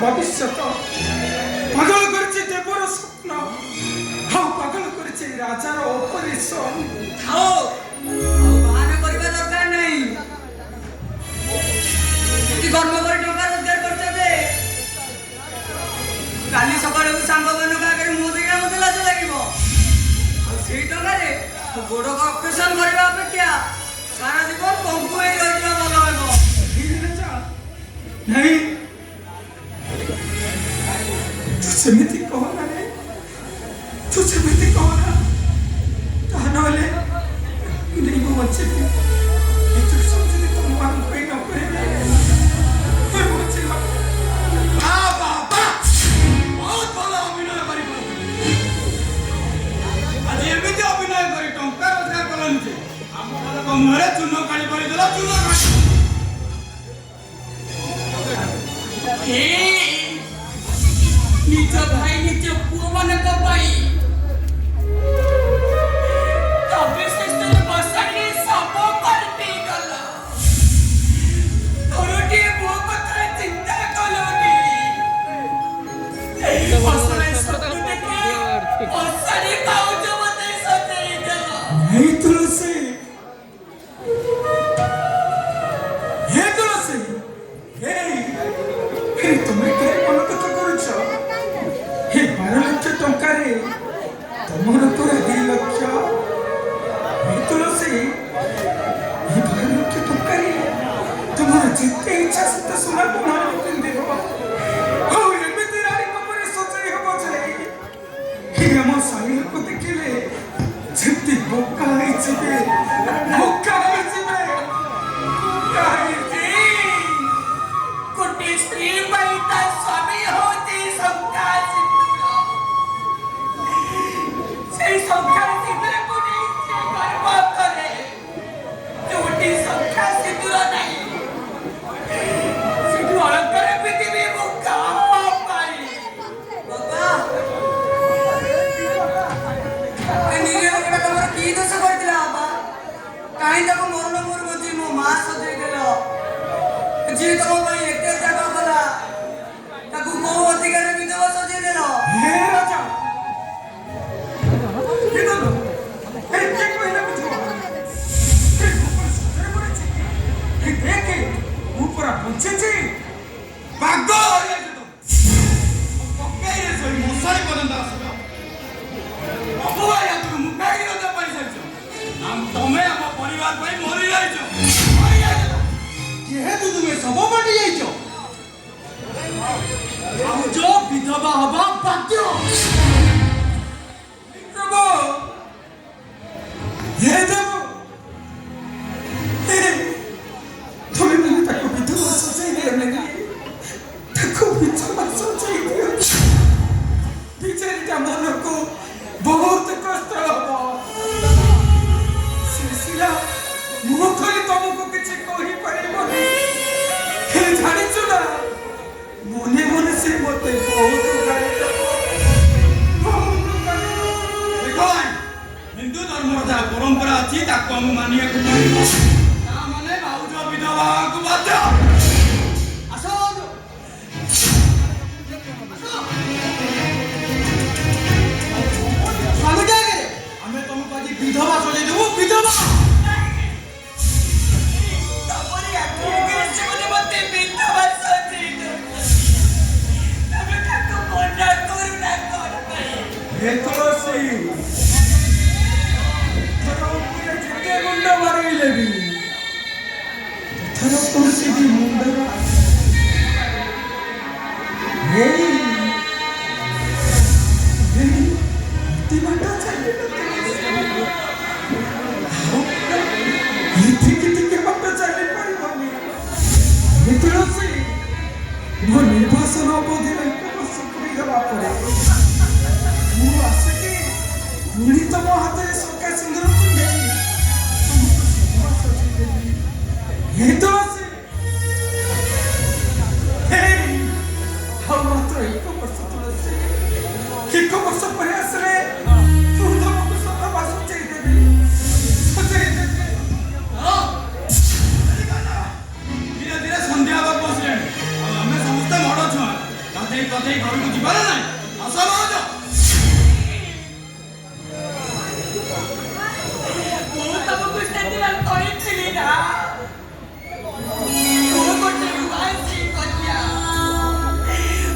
ভবিষ্যৎ পাগল করেছে দেবর স্বপ্ন পাগল করেছে রাজার অপরিশ্রম থাও বাহানা করিবা দরকার নাই যদি কর্ম করে টঙ্কা রোজগার করতে দে কালি সকালে সাঙ্গ ମାନଙ୍କ ଆଗରେ ମୁହଁ ଦେଖିଲା ମତେ ଲାଜ ଲାଗିବ ଆଉ ସେଇ ଟଙ୍କାରେ ଗୋଡ଼ ଅପରେସନ କରିବା ଅପେକ୍ଷା ସାରା ଜୀବନ ପଙ୍କୁ ହେଇ ରହିଯିବା ଭଲ ହେବ नहीं तू सेमिति कहना रे तू सेमिति कहना तानले नहीं वो बच्चे एतो समझे तो मान कोई न करे कोई बच्चे बाबा बहुत भला अभिनय करी आज एमिति अभिनय करी टंका रोजगार करन जे हम वाला कमरे चुनो काली पड़ी देला चुनो निज भाई निज पुओ मानक भाई तबे सिस्टम बसानी सब करते गला तोरटी वो कथा चिंता कलोनी बसानी सब देखे बसानी काउ जो मते सते गला नहीं तुलसी हे तुलसी हे तुम्हें के मन कथा करूछ हे 12 लाख टंका रे तमर तोरा 2 लाख हे तुलसी हे 12 लाख टंका रे तमर जिते इच्छा से सुना कोना किन देबो हो एमिति रानी कपरे सोचई हो जे हे हम साई लोक देखिले जिते बोका है जिते बोका है जिते कोटी स्त्री बैठा स्वामी होती संकाल सिंदूर से संकाल सिंदूर कोटी से गर्व करे कोटी संकाल सिंदूर नहीं सिंदूर अलंकार पृथ्वी मुक्का पाई बाबा निगे लोकटा तमर की दोष करदिला बाबा काहे तको मरण मोर बजी मो मां सजै देलो जी तम भाई एते जागा गला ताकू को अधिकार विधवा सजे देलो हे राजा के दो हे के कोइला बुझो हे ऊपर सरे पड़े हे देखे ऊपर पहुंचे छी भागो ये तो ओके ये सोई मुसाई पदन दास बाबू या तू मुकाई न पाई सजो हम तमे हम परिवार भाई मरि जाइछो ये तुमे सब बाटी जाइछो आउ जो विधवा हवा बाध्य प्रभु ये देव तुम्हें मैंने तक विधवा सोचाई दे लगी तक विधवा सोचाई दे बेचारी का मन को बहुत कष्ट हबो सिलसिला मुखरी तुमको किछि कहि परिबो हे जानिछु ना मने मने से मते बहुत गाली हिंदू धर्म रा परंपरा अछि ताको हम मानिया को पड़िबो ता माने भाउज विधवा को बाध्य आसो स्वामी जागे हमें तुम पाजी विधवा सजे देबो विधवा तमरी आखिर के जीवन मते विधवा सजे दे तमे ताको कोना करुणा कर भाई हे तुलसी पूरे जिते मुंडा मारी लेबी थरो तुलसी दी मुंडा हे ती बाटा चले ये बाटा चले परिबनी हे तुलसी मो निर्वासन अवधि रे बस करी देबा पड़े मु आसे के गुणी तो मो हाथ रे सरकार सिंदूर कुंडे हे तुलसी हे हम मात्र एक वर्ष तुलसी एक वर्ष पर आसरे तू तुमको सदा बास चाहिए देबी सच्चे हां धीरे धीरे संध्या बाबू बसले हमें समस्त मड़ छुआ ଦେଇ ଘରକୁ ଯିବାର ନାହିଁ। ଆସ ଭାଉଜ। ମୁଁ ତମକୁ ସେଦିନ କହିଥିଲି ନା ମୁଁ ଗୋଟେ ରୁଆସି କନ୍ୟା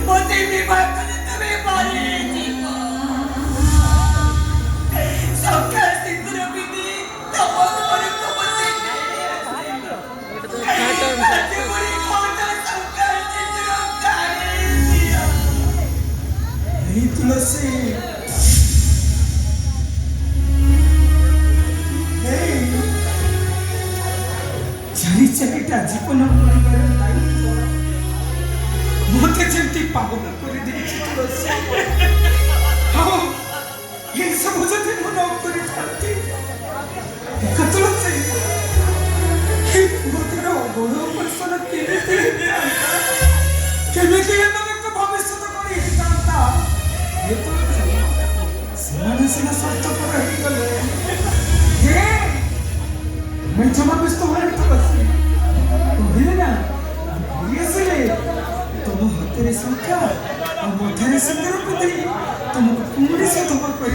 ମୋତେ ବିବାହ କରି ତୁମେ ମରିଯିବ। ସକାଳ ସିନ୍ଦୁର ପିନ୍ଧି ତମ ଘରକୁ ମୋତେ ନେଇ ଆସିବ। ଆଜି ପୁଣି କଣ ସକାଳ ସିନ୍ଦୁର କାଢ଼ି ଦିଅ। এই তুলসী এই চারি চারিটা জীবন পরিবারের দায়িত্ব মতে যেমতি পাবনা করে দিয়েছি তুলসী। হ্যাঁ, এইসব যদি মনে করে থাকতে দেখা তুলসী এই পুরোটার বড় পরিশ্রম কেমিতি এমনকে ভবিষ্যৎ করে ହେଇଥାନ୍ତା। ଏ ତୁଳସୀ ସେମାନେ ସିନା ସ୍ୱାର୍ଥପର ହେଇଗଲେ मैं जमा व्यस्त हमारे तुलसी कहले ना ଆସିଲେ तुम हाथ में शंखा और मथारे सिंदूर पिंधि तुमको पुणी से धोबा कर